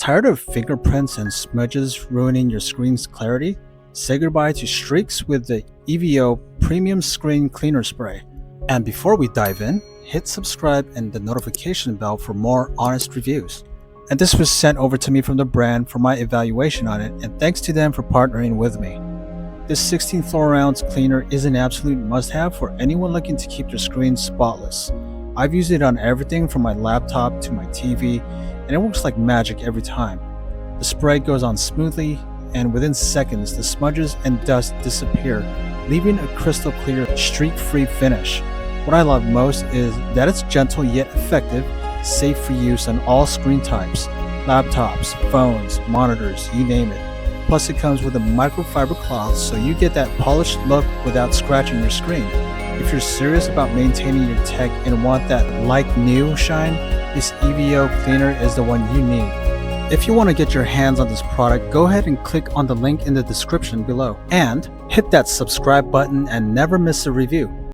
Tired of fingerprints and smudges ruining your screen's clarity? Say goodbye to streaks with the EVEO Premium Screen Cleaner Spray. And before we dive in, hit subscribe and the notification bell for more honest reviews. And this was sent over to me from the brand for my evaluation on it, and thanks to them for partnering with me. This 16 fluoro ounce cleaner is an absolute must-have for anyone looking to keep their screen spotless. I've used it on everything from my laptop to my TV, and it works like magic every time. The spray goes on smoothly, and within seconds the smudges and dust disappear, leaving a crystal clear, streak-free finish. What I love most is that it's gentle yet effective, safe for use on all screen types, laptops, phones, monitors, you name it. Plus it comes with a microfiber cloth so you get that polished look without scratching your screen. If you're serious about maintaining your tech and want that like new shine, this EVEO cleaner is the one you need. If you want to get your hands on this product, go ahead and click on the link in the description below and hit that subscribe button and never miss a review.